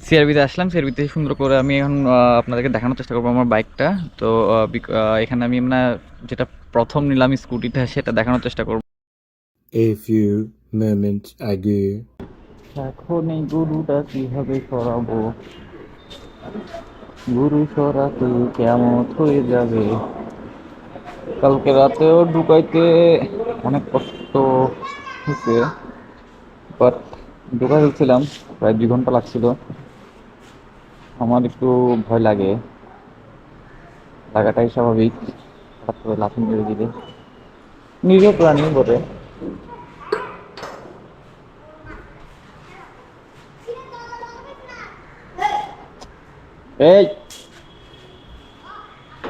সিআরবিতে আসলাম। সিআরবিতে সুন্দর করে আমি এখন আপনাদেরকে দেখানোর চেষ্টা করবো আমার বাইকটা। তো এখানে আমি যেটা প্রথম নিলাম স্কুটিটা, সেটা দেখানোর চেষ্টা করবো। A few moments ago. এখন এই গরুটা কিভাবে সরাবো, গরু সরাতে কেমন হয়ে যাবে। কালকে রাতেও ঢুকাইতে অনেক কষ্ট হয়েছে, বাট ঢুকাই ফেলছিলাম। প্রায় 2 ঘন্টা লাগছিল। আমার একটু ভয় লাগে, লাগাটাই স্বাভাবিক। হঠাৎ করে লাথি মেরে দিলে নিরীহ প্রাণী বটে। এই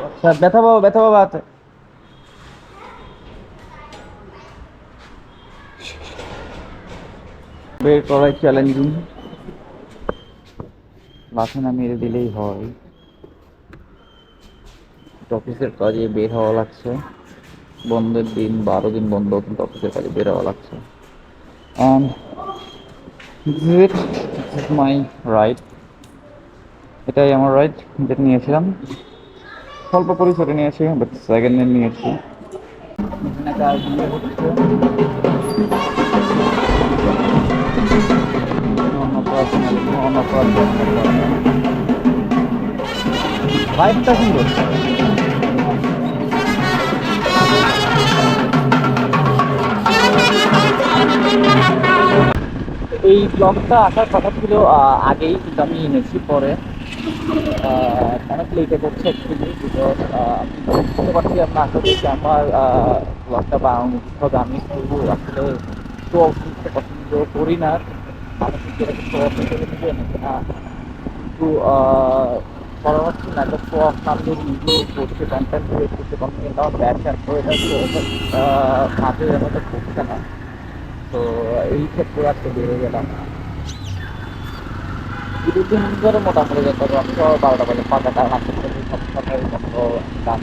আচ্ছা, ব্যথা পাবো ব্যথা পাবো হাতে। বের করাই চ্যালেঞ্জিং, লাথি না মেরে দিলেই হয়। অফিসের কাজে বের হওয়া লাগছে, বন্ধের দিন, 12 দিন বন্ধ, কিন্তু অফিসের কাজে বের হওয়া লাগছে। And this is my ride. এটাই আমার রাইড, যেটা নিয়েছিলাম। স্বল্প পরিসরে নিয়েছি, বাট সেকেন্ড হ্যান্ড নিয়েছি। এখানে কাজ হচ্ছে, অন্য পার্সোনালি অন্য বাইকটা সুন্দর। এই ব্লগটা আসার কথা ছিল আগেই, কিন্তু আমি এনেছি পরে। অনেক লেটে করছে অ্যাকচুয়ালি, বিকজ আমি বুঝতে পারছি আপনার আশা করছি আমার ব্লগটা বানানো হবে। আমি শুধু আসলে শো অফ করতে পছন্দ করি না, মানুষ শো অফ করে নেবেন না, কিন্তু করা হচ্ছে না। একটা শো অফ নামে রিভিউ করছে, কন্টেন্ট ক্রিয়েট করছে, কন্টেন্ট আমার প্যাশন, তো এটা মাঝে আমাদের করছে না। তো এই ক্ষেত্রে আজকে বেড়ে গেলাম। দুদিন ধরে মোটামুটি যেতে হবে। আমি তো 12টা বাজে পাঁচটা হাতে সব সরকারি বন্ধ, গান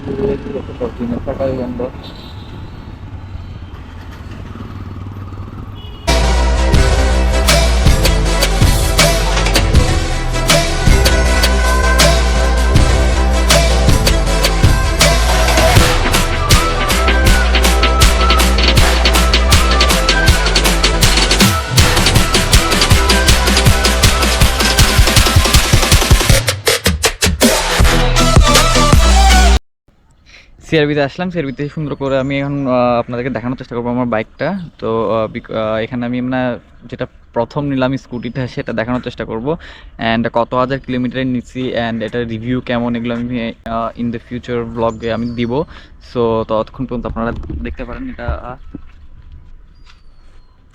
দিনের সরকারি বন্ধ। সিআরবিতে আসলাম। সিআরবিতে সুন্দর করে আমি এখন আপনাদেরকে দেখানোর চেষ্টা করবো আমার বাইকটা। তো এখানে আমি যেটা প্রথম নিলাম স্কুটিটা, সেটা দেখানোর চেষ্টা করব। অ্যান্ড কত হাজার কিলোমিটার নিচ্ছি, অ্যান্ড এটার রিভিউ কেমন, এগুলো আমি ইন দ্য ফিউচার ব্লগে আমি দিব। সো ততক্ষণ পর্যন্ত আপনারা দেখতে পারেন এটা।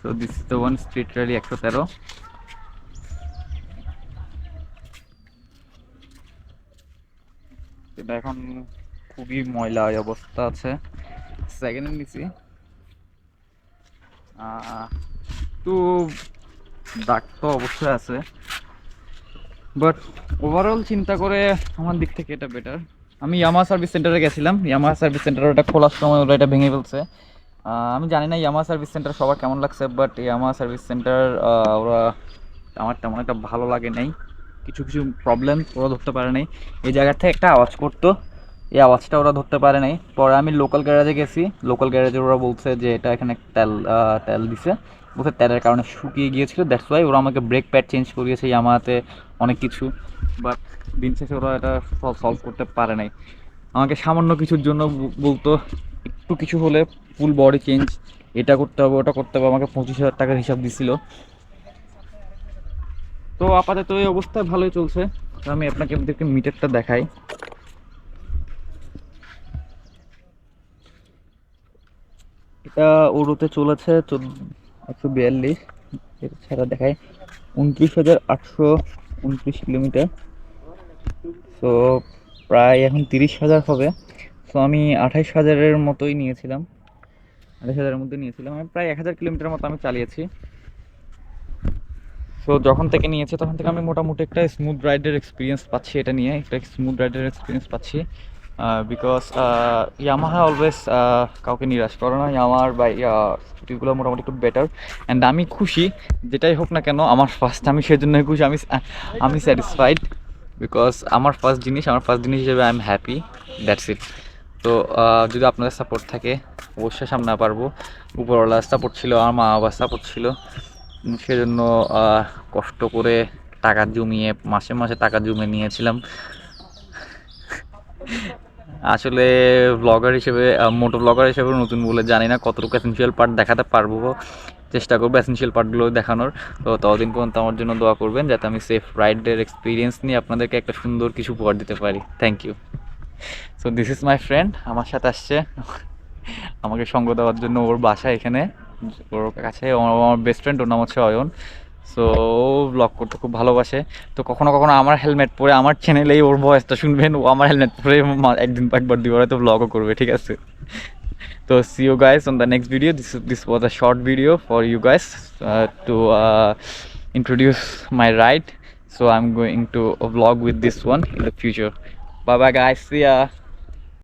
So this is the one, street rally 113। এটা এখন খুবই ময়লা অবস্থা আছে। সেকেন্ড নিচ্ছি, একটু দাগ তো অবশ্যই আছে, বাট ওভারঅল চিন্তা করে আমার দিক থেকে এটা বেটার। আমি ইয়ামাহা সার্ভিস সেন্টারে গেছিলাম। ইয়ামাহা সার্ভিস সেন্টার ওটা খোলার সময় ওরা এটা ভেঙে ফেলছে। আমি জানি না ইয়ামাহা সার্ভিস সেন্টার সবার কেমন লাগছে, বাট ইয়ামাহা সার্ভিস সেন্টার ওরা আমার তেমন একটা ভালো লাগে নাই। কিছু কিছু প্রবলেম ওরা ধরতে পারে নাই। এই জায়গার থেকে একটা আওয়াজ করতো, এই আওয়াজটা ওরা ধরতে পারে নাই। পরে আমি লোকাল গ্যারেজে গেছি, লোকাল গ্যারেজে ওরা বলছে যে এটা এখানে তেল তেল দিছে, বলছে তেলের কারণে শুকিয়ে গিয়েছিল, দ্যাটস ওয়াই। ওরা আমাকে ব্রেক প্যাড চেঞ্জ করিয়েছে ইয়ামাহাতে, অনেক কিছু। বাট দিন শেষে ওরা এটা সলভ করতে পারে নাই। আমাকে সামান্য কিছুর জন্য বলতো, একটু কিছু হলে ফুল বডি চেঞ্জ, এটা করতে হবে ওটা করতে হবে। আমাকে 25,000 টাকার হিসাব দিছিল। তো আপাতত এই অবস্থায় ভালোই চলছে। তো আমি আপনাকে মিটারটা দেখাই। এটা ওরুতে চলেছে 142, এটা ছাড়া দেখায় 29,829 কিলোমিটার। তো প্রায় এখন 30,000 হবে। তো আমি 28,000-এর মতোই নিয়েছিলাম, 28,000-এর মধ্যে নিয়েছিলাম। আমি প্রায় 1,000 কিলোমিটার মতো আমি চালিয়েছি। সো যখন থেকে নিয়েছি তখন থেকে আমি মোটামুটি একটা স্মুথ রাইডের এক্সপিরিয়েন্স পাচ্ছি, এটা নিয়ে একটা স্মুথ রাইডের এক্সপিরিয়েন্স পাচ্ছি। বিকজ ইয়ামাহা অলওয়েজ কাউকে নিরাশ করে না। ইয়ামাহার বা স্কুটিগুলো মোটামুটি একটু বেটার, অ্যান্ড আমি খুশি যেটাই হোক না কেন আমার ফার্স্ট, আমি সেজন্যই খুশি, আমি স্যাটিসফাইড বিকজ আমার ফার্স্ট জিনিস হিসেবে I am happy, that's it. তো যদি আপনাদের সাপোর্ট থাকে অবশ্যই সামনে পারবো। উপরওয়ালার সাপোর্ট ছিল, আমার মা বাবার সাপোর্ট ছিল, সেজন্য কষ্ট করে টাকা জমিয়ে মাসে মাসে টাকা জমিয়ে নিয়েছিলাম। আসলে ব্লগার হিসেবে, মোটো ব্লগার হিসেবে নতুন বলে জানি না কতটুকু এসেনশিয়াল পার্ট দেখাতে পারবো, চেষ্টা করবো এসেনশিয়াল পার্টগুলো দেখানোর। তো ততদিন পর্যন্ত আমার জন্য দোয়া করবেন যাতে আমি সেফ রাইডের এক্সপিরিয়েন্স নিয়ে আপনাদেরকে একটা সুন্দর কিছু উপহার দিতে পারি। Thank you. So this is my friend, আমার সাথে আসছে আমাকে সঙ্গ দেওয়ার জন্য, ওর বাসা এখানে, ওর কাছে আমার বেস্ট ফ্রেন্ড, ওর নাম হচ্ছে অয়ন। সো ও ব্লগ করতে খুব ভালোবাসে। তো কখনো কখনো আমার হেলমেট পরে আমার চ্যানেলেই ওর ভয়েসটা শুনবেন, ও আমার হেলমেট পরে একদিন একবার দুবার হয়তো ব্লগও করবে, ঠিক আছে? তো see you guys on the next video. This was a short video for you guys to introduce my ride. So I'm going to vlog with this one in the future. Bye bye guys, see ya.